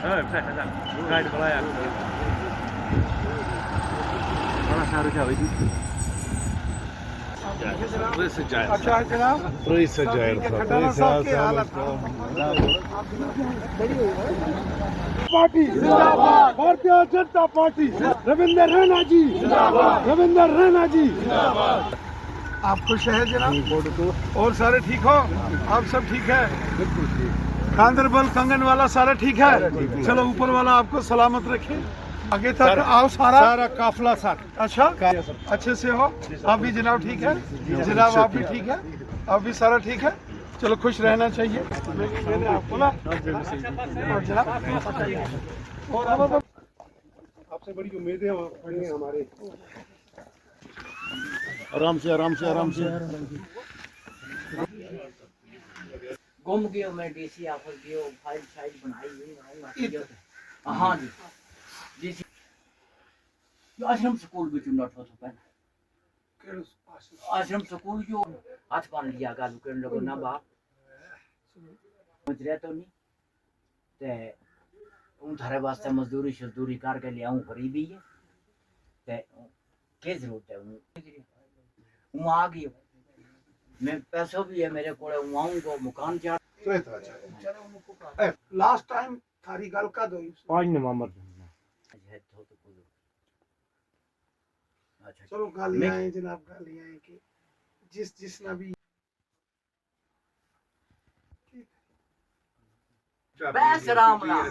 Evet, gayet kolay yaptı. Bana sarı kahve değil. Burası cahil. अच्छा है जनाब Burası cahil. Khatana साहब के हालत पार्टी जिंदाबाद भारतीय जनता पार्टी रविंद्र रैना जी जिंदाबाद रविंद्र रैना जी जिंदाबाद आप खुश हैं जनाब और सारे ठीक हो आप सब ठीक है गांधरबल कंगन वाला सारा ठीक है चलो ऊपर वाला आपको सलामत रखे आगे तक आओ सारा काफला सर अच्छा अच्छे से हो आप भी जनाब ठीक है जनाब आप भी ठीक है आप भी सारा ठीक है चलो खुश रहना चाहिए मैंने आपको ना और जनाब और आपसे बड़ी उम्मीदें हैं हमारे आराम से आराम से आराम से गुम गयो मैं डीसी ऑफिस गयो फाइल शाइल बनाई हुई हाँ जी डीसी आश्रम स्कूल भी नोट हो सकता है आश्रम स्कूल जो हाथ पान लिया गाल करने लगो ना बाप समझ रहे तो नहीं ते उन थारे वास्ते मजदूरी शजदूरी करके ले आऊं गरीबी है ते क्या जरूरत है हूं आ गई मैं पैसों भी है मेरे को आऊंगा मकान चाह लास्ट टाइम थारी गल का दो 5 नवंबर अच्छा चलो गालियां हैं जनाब गालियां हैं कि जिसना भी बस राम राम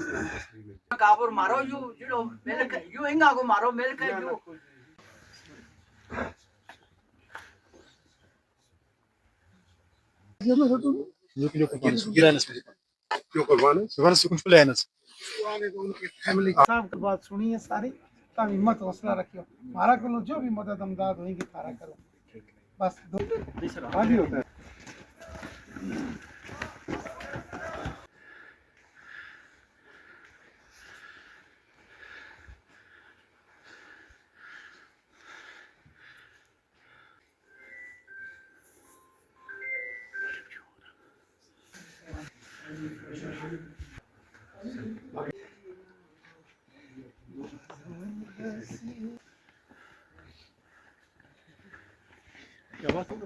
काबर मारो यू जिड़ो मिल के यू इंगा को मारो मिल के यू साहब की बात सुनी है सारी तब हिम्मत हौसला रखियो हमारा करो जो भी मदद अमदाद होगी सारा करो बस दो आदि होता है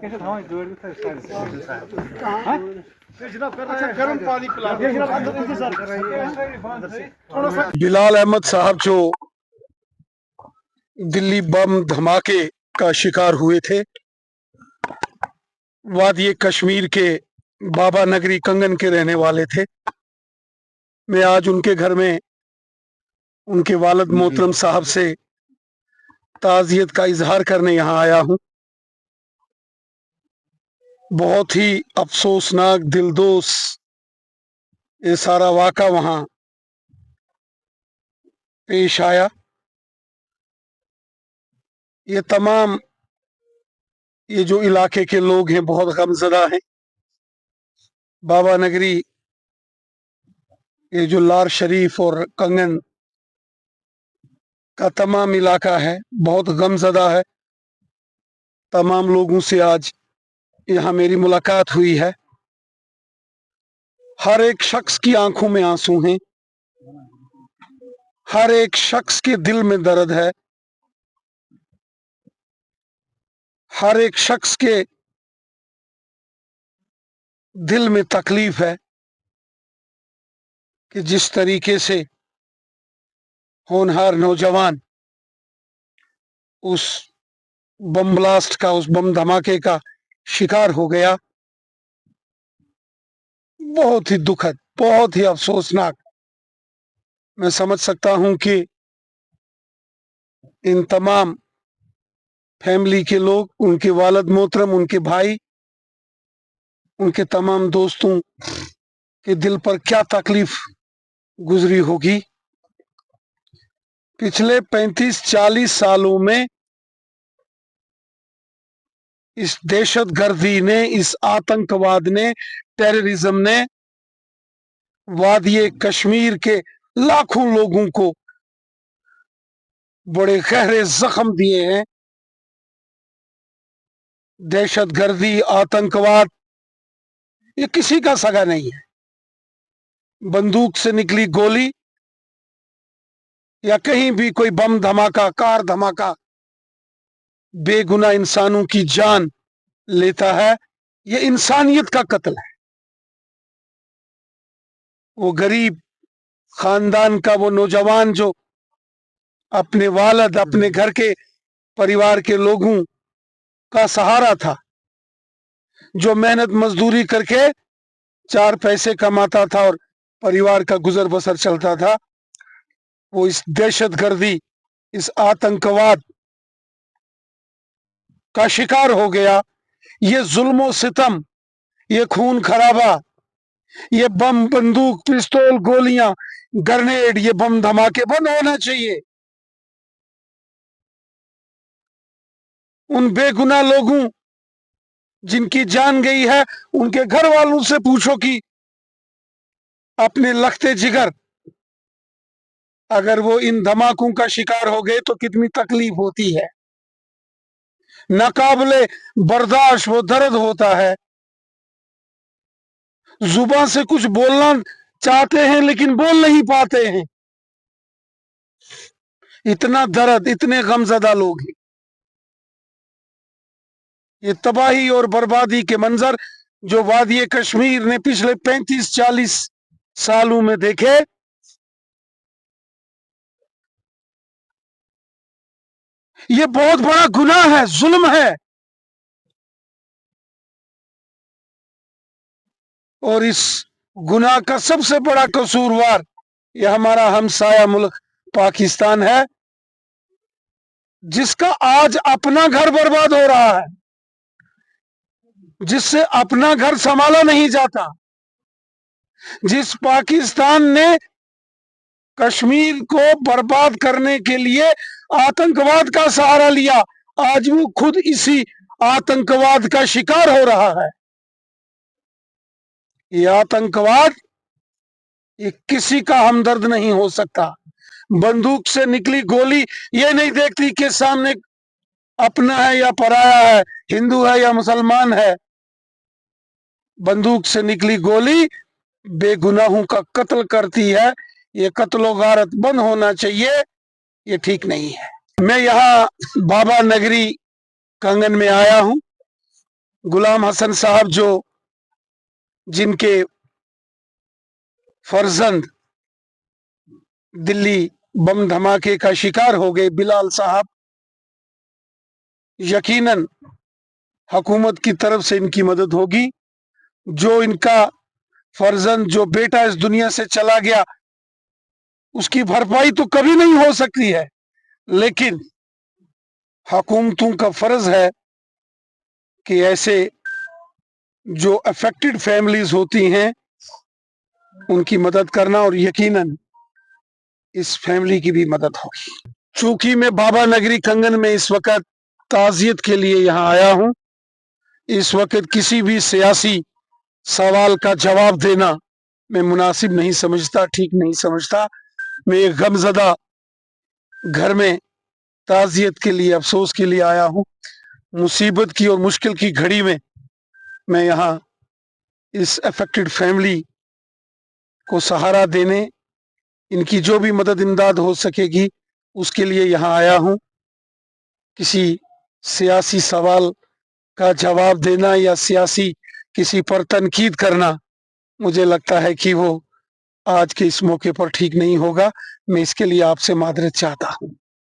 कैसे था जोर से जनाब कर रहे अच्छा हैं गर्म पानी पिला दो जनाब अंदर इंतजार कर रहे हैं थोड़ा सा बिलाल अहमद साहब जो दिल्ली बम धमाके का शिकार हुए थे, वादी कश्मीर के बाबा नगरी कंगन के रहने वाले थे। मैं आज उनके घर में उनके वालिद मोहतरम साहब से ताज़ियत का इजहार करने यहाँ आया हूँ। बहुत ही अफसोसनाक दिलदोस ये सारा वाक़ा वहाँ पेश आया। ये तमाम ये जो इलाके के लोग हैं बहुत गमज़दा हैं। बाबा नगरी ये जो लार शरीफ और कंगन का तमाम इलाका है बहुत गमज़दा है। तमाम लोगों से आज यहाँ मेरी मुलाकात हुई है। हर एक शख्स की आंखों में आंसू हैं, हर एक शख्स के दिल में दर्द है, हर एक शख्स के दिल में तकलीफ है कि जिस तरीके से होनहार नौजवान उस बम ब्लास्ट का उस बम धमाके का शिकार हो गया, बहुत ही दुखद, बहुत ही अफसोसनाक। मैं समझ सकता हूं कि इन तमाम फैमिली के लोग, उनके वालिद मोहतरम, उनके भाई, उनके तमाम दोस्तों के दिल पर क्या तकलीफ गुजरी होगी। पिछले 35-40 सालों में इस दहशतगर्दी ने, इस आतंकवाद ने, टेररिज्म ने वादी कश्मीर के लाखों लोगों को बड़े गहरे जख्म दिए हैं। दहशतगर्दी, आतंकवाद ये किसी का सगा नहीं है। बंदूक से निकली गोली या कहीं भी कोई बम धमाका, कार धमाका बेगुनाह इंसानों की जान लेता है, ये इंसानियत का कत्ल है। वो गरीब खानदान का वो नौजवान जो अपने वालिद, अपने घर के परिवार के लोगों का सहारा था, जो मेहनत मजदूरी करके 4 पैसे कमाता था और परिवार का गुजर बसर चलता था, वो इस दहशतगर्दी, इस आतंकवाद का शिकार हो गया। ये जुल्म सितम, ये खून खराबा, ये बम, बंदूक, पिस्तौल, गोलियां, ग्रेनेड, ये बम धमाके बंद होना चाहिए। उन बेगुनाह लोगों जिनकी जान गई है, उनके घर वालों से पूछो कि अपने लखते जिगर अगर वो इन धमाकों का शिकार हो गए तो कितनी तकलीफ होती है, नाकाबिले बर्दाश्त वो दर्द होता है। जुबान से कुछ बोलना चाहते हैं लेकिन बोल नहीं पाते हैं, इतना दर्द, इतने गमजदा लोग हैं। ये तबाही और बर्बादी के मंजर जो वादी कश्मीर ने पिछले 35-40 सालों में देखे, ये बहुत बड़ा गुनाह है, जुल्म है। और इस गुनाह का सबसे बड़ा कसूरवार ये हमारा हमसाया मुल्क पाकिस्तान है, जिसका आज अपना घर बर्बाद हो रहा है, जिससे अपना घर संभाला नहीं जाता। जिस पाकिस्तान ने कश्मीर को बर्बाद करने के लिए आतंकवाद का सहारा लिया, आज वो खुद इसी आतंकवाद का शिकार हो रहा है। ये आतंकवाद, ये किसी का हमदर्द नहीं हो सकता। बंदूक से निकली गोली ये नहीं देखती कि सामने अपना है या पराया है, हिंदू है या मुसलमान है। बंदूक से निकली गोली बेगुनाहों का कत्ल करती है। ये कत्लो गारत बंद होना चाहिए, ये ठीक नहीं है। मैं यहाँ बाबा नगरी कंगन में आया हूं। गुलाम हसन साहब जो जिनके फर्जंद दिल्ली बम धमाके का शिकार हो गए, बिलाल साहब, यकीनन हुकूमत की तरफ से इनकी मदद होगी। जो इनका फर्जंद, जो बेटा इस दुनिया से चला गया, उसकी भरपाई तो कभी नहीं हो सकती है, लेकिन हुकूमतों का फर्ज है कि ऐसे जो अफेक्टेड फैमिलीज होती हैं उनकी मदद करना, और यकीनन इस फैमिली की भी मदद होगी। चूंकि मैं बाबा नगरी कंगन में इस वक्त ताजियत के लिए यहाँ आया हूँ, इस वक्त किसी भी सियासी सवाल का जवाब देना मैं मुनासिब नहीं समझता, ठीक नहीं समझता। मैं एक गमजदा घर में ताजियत के लिए, अफसोस के लिए आया हूँ। मुसीबत की और मुश्किल की घड़ी में मैं यहाँ इस अफेक्टेड फैमिली को सहारा देने, इनकी जो भी मदद इमदाद हो सकेगी उसके लिए यहाँ आया हूँ। किसी सियासी सवाल का जवाब देना या सियासी किसी पर तनकीद करना, मुझे लगता है कि वो आज के इस मौके पर ठीक नहीं होगा। मैं इसके लिए आपसे मादरत चाहता हूँ।